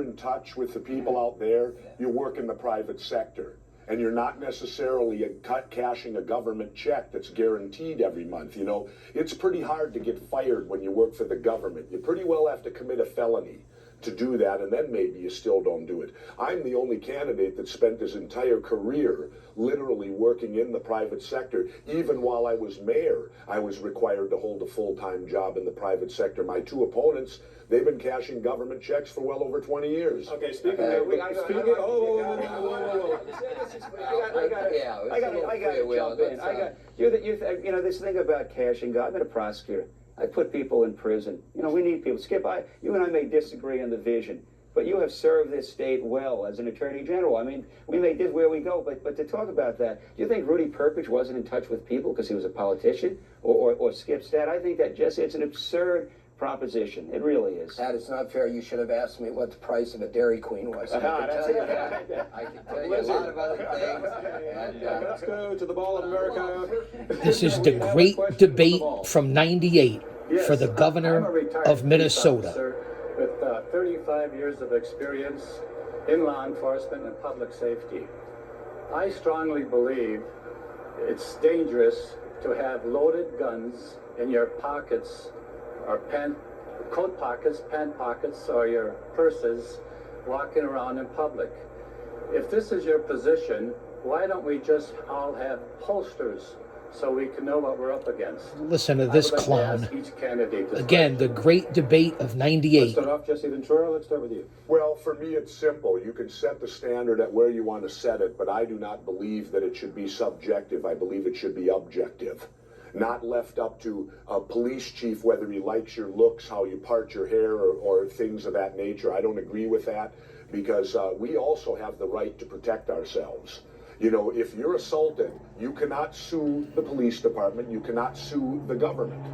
in touch with the people out there, you work in the private sector. And you're not necessarily cashing a government check that's guaranteed every month. You know, it's pretty hard to get fired when you work for the government. You pretty well have to commit a felony to do that, and then maybe you still don't do it. I'm the only candidate that spent his entire career literally working in the private sector. Even while I was mayor, I was required to hold a full-time job in the private sector. My two opponents, they've been cashing government checks for well over 20 years. Okay, speaking of, I gotta jump in. You know, this thing about cashing, I've been a prosecutor. I put people in prison. You know, we need people. Skip, you and I may disagree on the vision, but you have served this state well as an attorney general. I mean, we may differ where we go, but to talk about that, do you think Rudy Perpich wasn't in touch with people because he was a politician, or Skip's dad? I think that, Jesse, it's an absurd proposition. It really is. That is not fair. You should have asked me what the price of a Dairy Queen was. I can tell you that. I can tell you a lot of other things. Let's go to the Ball of America. This is the great debate from '98 for the governor of Minnesota. With 35 years of experience in law enforcement and public safety. I strongly believe it's dangerous to have loaded guns in your pockets or coat pockets, pant pockets, or your purses walking around in public. If this is your position, why don't we just all have holsters so we can know what we're up against? Listen to this clown. Each candidate Again, the great debate of '98. Let's start off, Jesse Ventura. Let's start with you. Well, for me, it's simple. You can set the standard at where you want to set it, but I do not believe that it should be subjective. I believe it should be objective. Not left up to a police chief whether he likes your looks, how you part your hair, or things of that nature. I don't agree with that, because we also have the right to protect ourselves. You know, if you're assaulted, you cannot sue the police department, you cannot sue the government.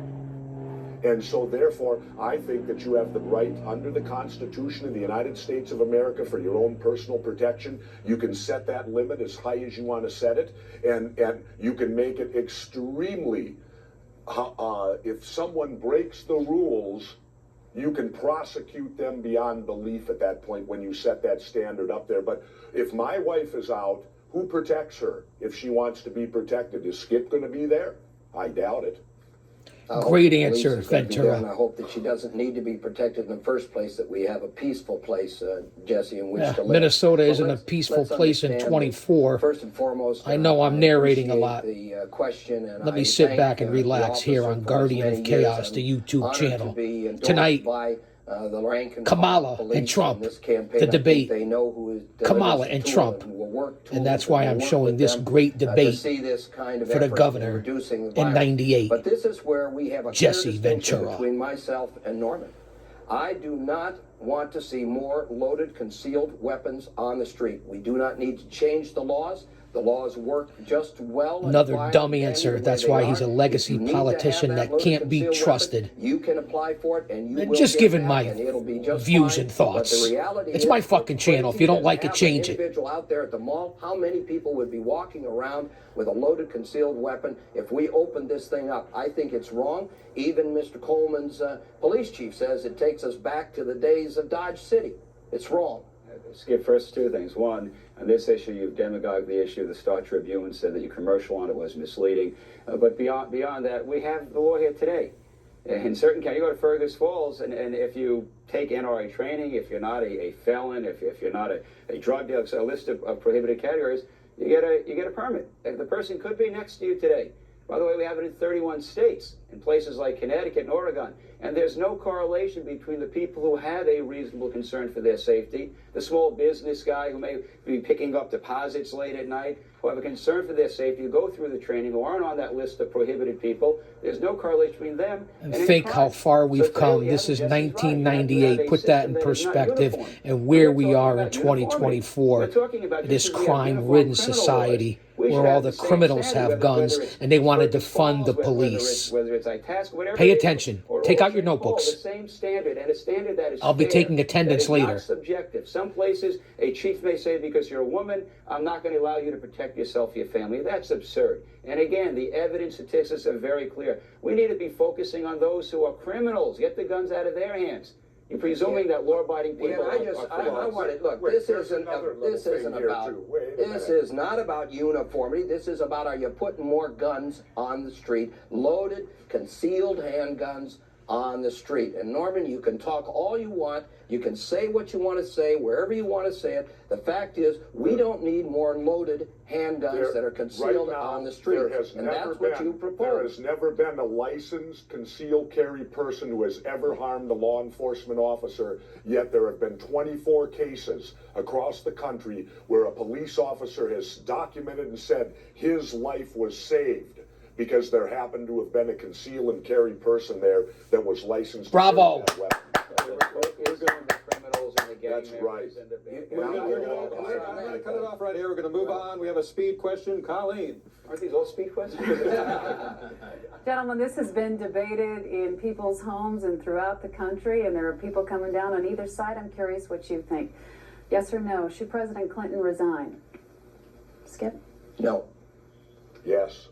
And so therefore, I think that you have the right under the Constitution of the United States of America for your own personal protection. You can set that limit as high as you want to set it, and you can make it extremely, if someone breaks the rules, you can prosecute them beyond belief at that point when you set that standard up there. But if my wife is out, who protects her if she wants to be protected? Is Skip going to be there? I doubt it. Great answer, Ventura. And I hope that she doesn't need to be protected in the first place, that we have a peaceful place, Jesse, in which to live. Minnesota isn't a peaceful place in '24. First and foremost, I know I'm narrating a lot. The question, and Let me sit back and relax here on Guardian of Chaos, the YouTube channel. Tonight, Kamala and Trump, the debate. Kamala and Trump. And that's why I'm showing this great debate for the governor in '98. But this is where we have a Jesse Ventura. between myself and Norman. I do not want to see more loaded, concealed weapons on the street. We do not need to change the laws. The laws work just well. Another dumb answer. That's why he's a legacy politician that can't be trusted. You can apply for it, and you will just get giving that, my and it'll be just views fine. and thoughts. But the reality It's is, my fucking channel. If you don't like it, change it. Individual out there at the mall, how many people would be walking around with a loaded, concealed weapon if we opened this thing up? I think it's wrong. Even Mr. Coleman's police chief says it takes us back to the days of Dodge City. It's wrong. Skip, first two things. One, on this issue, you've demagogued the issue. The Star Tribune said that your commercial on it was misleading. But beyond that, we have the law here today. In certain counties, you go to Fergus Falls, and if you take NRA training, if you're not a felon, if you're not a drug dealer, so a list of prohibited categories, you get a permit. If the person could be next to you today. By the way, we have it in 31 states, in places like Connecticut and Oregon. And there's no correlation between the people who have a reasonable concern for their safety, the small business guy who may be picking up deposits late at night, who have a concern for their safety, who go through the training, who aren't on that list of prohibited people. There's no correlation between them and think how far we've come. This is 1998. Put that in perspective, and where we are in 2024, this crime-ridden society where all the criminals have guns and they want to defund the police. Pay attention. Take out your notebooks. I'll be taking attendance later. Subjective. Some places, a chief may say, because you're a woman, I'm not going to allow you to protect yourself, your family. That's absurd. And again, the evidence statistics are very clear. We need to be focusing on those who are criminals. Get the guns out of their hands. You're presuming that law-abiding people Yeah, I want it. Look, Wait, this there's isn't another little this thing isn't here, about too. Wait a this minute. is not about uniformity. This is about, are you putting more guns on the street, loaded, concealed handguns on the street? And Norman, you can talk all you want. You can say what you want to say wherever you want to say it. The fact is, we don't need more loaded handguns that are concealed right now, on the street. And that's what you There propose. has never been a licensed concealed carry person who has ever harmed a law enforcement officer, yet there have been 24 cases across the country where a police officer has documented and said his life was saved because there happened to have been a conceal and carry person there that was licensed Bravo. to carry that weapon. We're doing the criminals and the gang That's members right. and the- I'm I'm going to cut it off right here. We're going to move on. We have a speed question. Colleen. Aren't these all speed questions? Gentlemen, this has been debated in people's homes and throughout the country, and there are people coming down on either side. I'm curious what you think. Yes or no? Should President Clinton resign? Skip? No. Yes.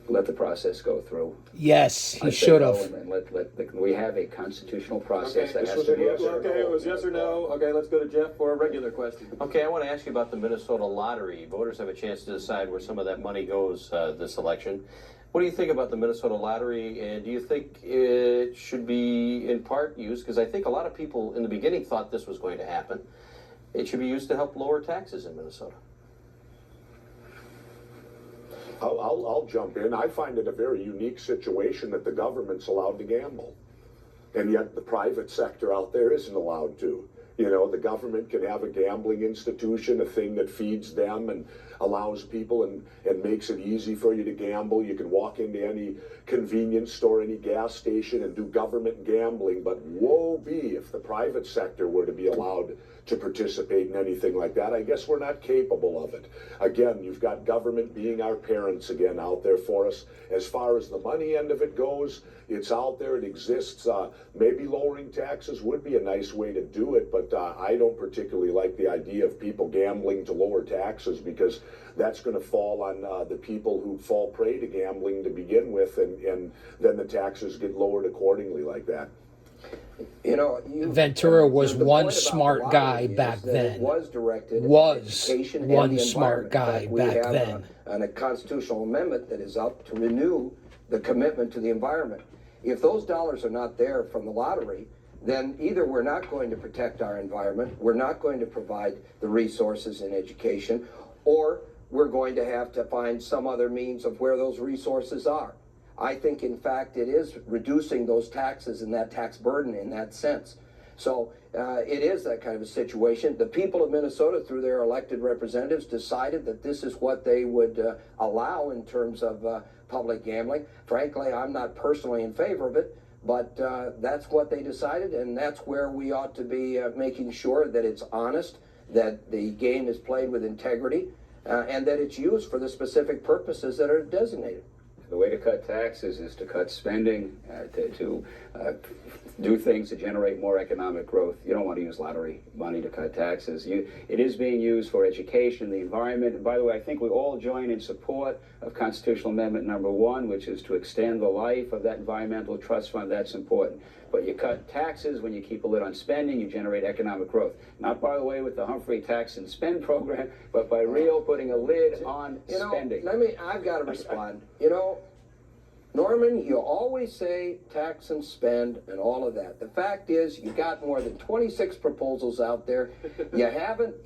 Let the process go through. Yes, I he say should go, have. and we have a constitutional process that this has was to a be yes or observed. Okay, it was yes or no. Okay, let's go to Jeff for a regular question. Okay, I want to ask you about the Minnesota lottery. Voters have a chance to decide where some of that money goes this election. What do you think about the Minnesota lottery, and do you think it should be in part used, because I think a lot of people in the beginning thought this was going to happen, it should be used to help lower taxes in Minnesota? I'll jump in. I find it a very unique situation that the government's allowed to gamble, and yet the private sector out there isn't allowed to. You know, the government can have a gambling institution, a thing that feeds them and allows people and makes it easy for you to gamble. You can walk into any convenience store, any gas station, and do government gambling, but woe be if the private sector were to be allowed to participate in anything like that. I guess we're not capable of it. Again, you've got government being our parents again out there for us. As far as the money end of it goes, it's out there, it exists. Maybe lowering taxes would be a nice way to do it, but I don't particularly like the idea of people gambling to lower taxes, because that's going to fall on the people who fall prey to gambling to begin with, and then the taxes get lowered accordingly like that. You know, Ventura was the one point about smart the guy lottery is back that then. It was directed Was at education one and the smart environment. In guy fact, we back have then. a constitutional amendment that is up to renew the commitment to the environment. If those dollars are not there from the lottery, then either we're not going to protect our environment, we're not going to provide the resources in education, or we're going to have to find some other means of where those resources are. I think, in fact, it is reducing those taxes and that tax burden in that sense. So it is that kind of a situation. The people of Minnesota, through their elected representatives, decided that this is what they would allow in terms of public gambling. Frankly, I'm not personally in favor of it, but that's what they decided, and that's where we ought to be making sure that it's honest, that the game is played with integrity, and that it's used for the specific purposes that are designated. The way to cut taxes is to cut spending, to do things to generate more economic growth. You don't want to use lottery money to cut taxes. It is being used for education, the environment. And by the way, I think we all join in support of Constitutional Amendment number 1, which is to extend the life of that environmental trust fund. That's important. But you cut taxes when you keep a lid on spending, you generate economic growth. Not, by the way, with the Humphrey tax and spend program, but by putting a lid on spending. I've got to respond. You know, Norman, you always say tax and spend and all of that. The fact is, you got more than 26 proposals out there. You haven't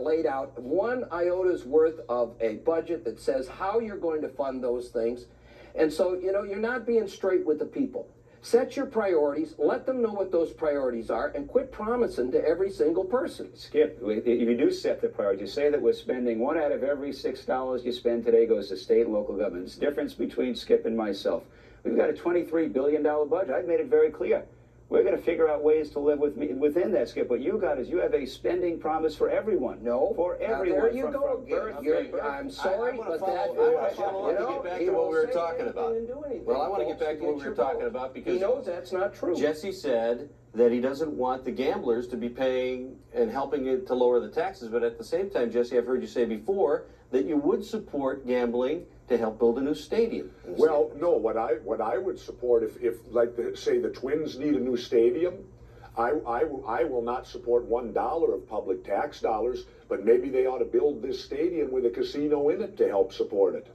laid out one iota worth of a budget that says how you're going to fund those things. And so, you know, you're not being straight with the people. Set your priorities, let them know what those priorities are, and quit promising to every single person. Skip, if you do set the priorities, you say that we're spending 1 out of every $6 you spend today goes to state and local governments. The difference between Skip and myself. We've got a $23 billion budget. I've made it very clear. We're going to figure out ways to live within that, Skip. What you got is you have a spending promise for everyone. No, for everyone. There you go again. I'm sorry, but that. I want to get back to what we were talking about. Well, I want to get back to what we were talking about, because he knows that's not true. Jesse said that he doesn't want the gamblers to be paying and helping it to lower the taxes, but at the same time, Jesse, I've heard you say before that you would support gambling to help build a new stadium. Well, no, what I would support if like say the Twins need a new stadium, I will not support $1 of public tax dollars, but maybe they ought to build this stadium with a casino in it to help support it.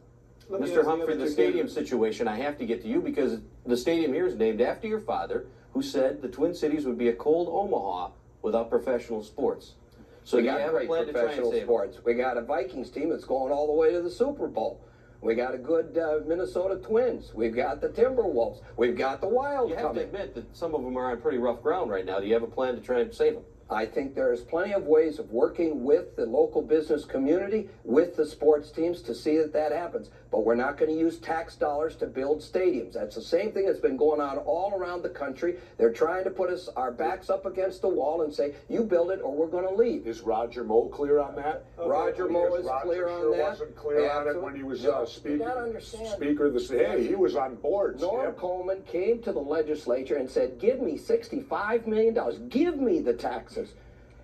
Mr. Humphrey, the stadium situation, I have to get to you because the stadium here is named after your father, who said the Twin Cities would be a cold Omaha without professional sports. So We do you got have a great plan to try and professional save them? sports. We got a Vikings team that's going all the way to the Super Bowl. We got a good Minnesota Twins. We've got the Timberwolves. We've got the Wild You have to coming. admit that some of them are on pretty rough ground right now. Do you have a plan to try and save them? I think there's plenty of ways of working with the local business community, with the sports teams to see that that happens. But we're not going to use tax dollars to build stadiums. That's the same thing that's been going on all around the country. They're trying to put us our backs up against the wall and say, you build it or we're going to leave. Is Roger Moe clear on that? Roger Moe Because is Roger clear on sure that. wasn't clear on it when he was No, you speaker. gotta understand. Speaker of the hey, he was on board. Norm Skip. Coleman came to the legislature and said, give me $65 million. Give me the taxes.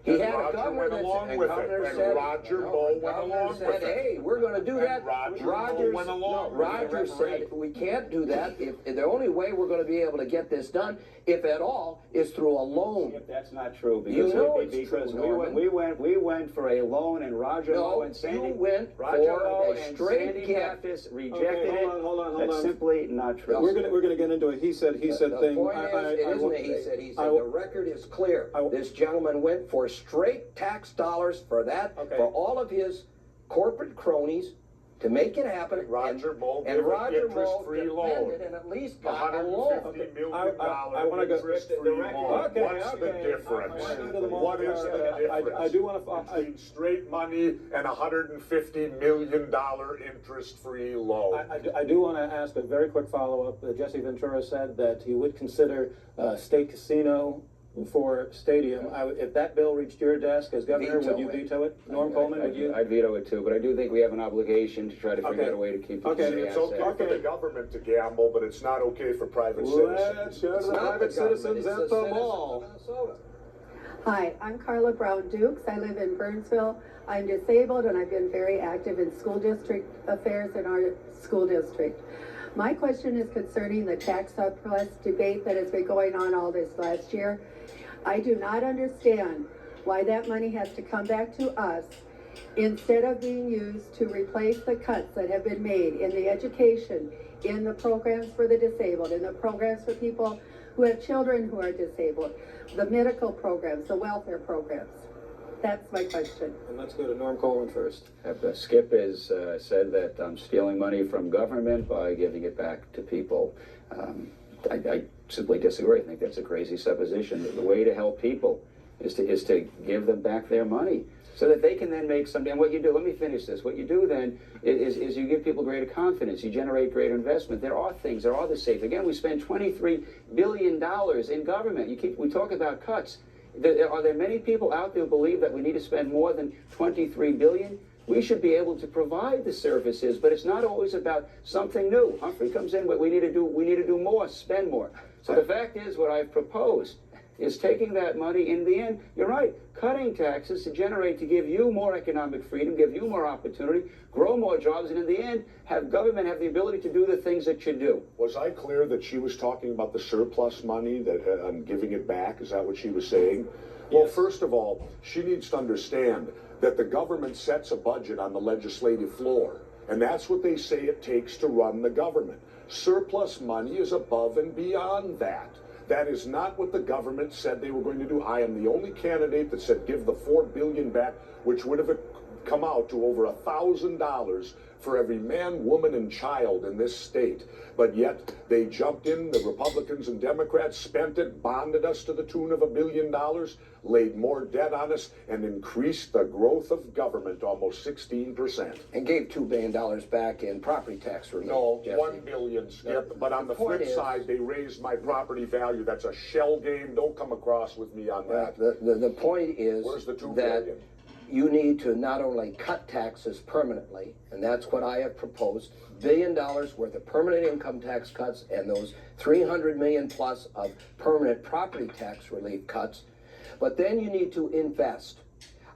He And had Roger a governor went that along said, with governor it. And said, Roger no, Moe the went governor along said, with it. hey, we're going to do And that. Roger Rogers, Moe went along with Rogers it. said, we can't do that. If the only way we're going to be able to get this done, if at all, is through a loan. If that's not true, because, You know it's because true, we went for a loan, and Roger Moe No, and Sandy, you went Roger for Moe a and straight Sandy gift. Baptist rejected Okay, it. hold on. That's simply not true. We're gonna get into a he said The thing. point is, it isn't a he said, he said. The record is clear. This gentleman went for straight tax dollars for that, Okay. for all of his corporate cronies to make it happen. Roger Moe and gave an Roger Moe interest-free loan. defended and at least got a loan. $150 million I wanna go- interest-free loan. Okay, What's the okay. difference? I wanna go to the What is the difference? I do want to. between straight money and $150 million interest-free loan? I do want to ask a very quick follow-up. Jesse Ventura said that he would consider state casino for stadium. If that bill reached your desk as governor, would you veto it? Norm Coleman, would you? I'd veto it too, but I do think we have an obligation to try to figure Okay. out a way to keep Okay. the It's okay for the government to gamble, but it's not okay for private citizens. Let's go to It's the not the private government, citizens it's at the the citizens mall. of Minnesota. Hi, I'm Carla Brown Dukes. I live in Burnsville. I'm disabled and I've been very active in school district affairs in our school district. My question is concerning the tax surplus debate that has been going on all this last year. I do not understand why that money has to come back to us instead of being used to replace the cuts that have been made in the education, in the programs for the disabled, in the programs for people who have children who are disabled, the medical programs, the welfare programs. That's my question. And let's go to Norm Coleman first. Skip has said that I'm stealing money from government by giving it back to people. I simply disagree. I think that's a crazy supposition. The way to help people is to give them back their money so that they can then make something. And what you do, let me finish this. What you do then is you give people greater confidence. You generate greater investment. There are things. There are the safe. Again, we spend $23 billion in government. We talk about cuts. Are there many people out there who believe that we need to spend more than $23 billion? We should be able to provide the services, but it's not always about something new. Humphrey comes in, but we need to do more, spend more. So the fact is, what I've proposed is taking that money in the end, you're right, cutting taxes to give you more economic freedom, give you more opportunity, grow more jobs, and in the end, have government have the ability to do the things it should do. Was I clear that she was talking about the surplus money that and giving it back? Is that what she was saying? Well, first of all, she needs to understand that the government sets a budget on the legislative floor, and that's what they say it takes to run the government. Surplus money is above and beyond that. That is not what the government said they were going to do. I am the only candidate that said give the $4 billion back, which would have come out to over $1,000 for every man, woman, and child in this state. But yet they jumped in, the Republicans and Democrats spent it, bonded us to the tune of $1 billion, laid more debt on us, and increased the growth of government almost 16%. And gave $2 billion back in property tax relief. No, Jesse. $1 billion, Skip. But on the point flip is- side, they raised my property value. That's a shell game. Don't come across with me on that. The point is Where's the $2 that billion? you need to not only cut taxes permanently, and that's what I have proposed, $1 billion worth of permanent income tax cuts and those $300 million plus of permanent property tax relief cuts, but then you need to invest.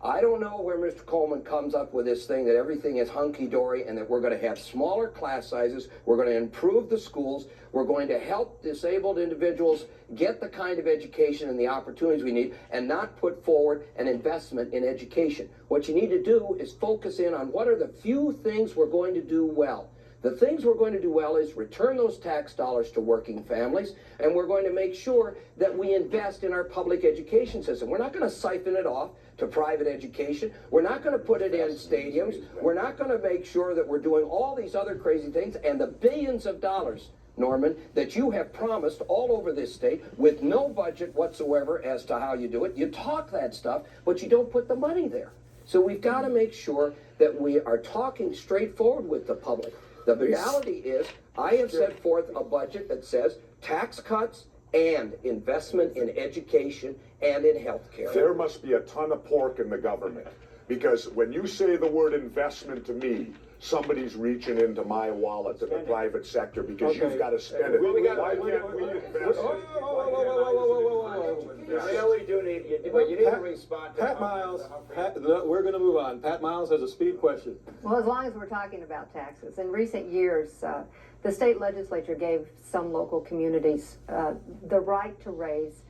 I don't know where Mr. Coleman comes up with this thing that everything is hunky-dory and that we're going to have smaller class sizes, we're going to improve the schools, we're going to help disabled individuals get the kind of education and the opportunities we need, and not put forward an investment in education. What you need to do is focus in on what are the few things we're going to do well. The things we're going to do well is return those tax dollars to working families, and we're going to make sure that we invest in our public education system. We're not going to siphon it off to private education. We're not going to put it in stadiums. We're not going to make sure that we're doing all these other crazy things, and the billions of dollars, Norman, that you have promised all over this state with no budget whatsoever as to how you do it. You talk that stuff, but you don't put the money there. So we've got to make sure that we are talking straightforward with the public. The reality is, I have set forth a budget that says tax cuts and investment in education and in health care. There must be a ton of pork in the government, because when you say the word investment to me, somebody's reaching into my wallet to the private sector, because you've got to spend it. Why can't we invest? You really do need, but you need to respond to Pat Miles, we're going to move on. Pat Miles has a speed question. Well, as long as we're talking about taxes, in recent years, the state legislature gave some local communities the right to raise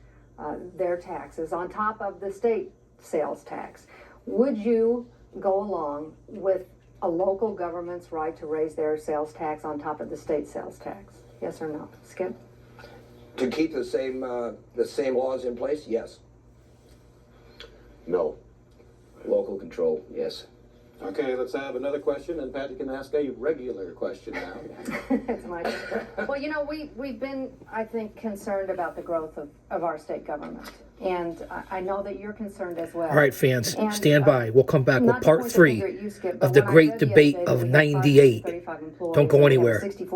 their taxes on top of the state sales tax. Would you go along with a local government's right to raise their sales tax on top of the state sales tax? Yes or no? Skip? To keep the same laws in place, yes. No. local control, yes. Okay, let's have another question, and Pat, you can ask a regular question now. It's my turn. Well, you know, we've been, I think, concerned about the growth of our state government. And I know that you're concerned as well. All right, fans, And, stand by. We'll come back with not to part point the 3 finger at you, Skip, of but the when I great read debate yesterday of that we had 98. 535 employees Don't go and we have anywhere. 64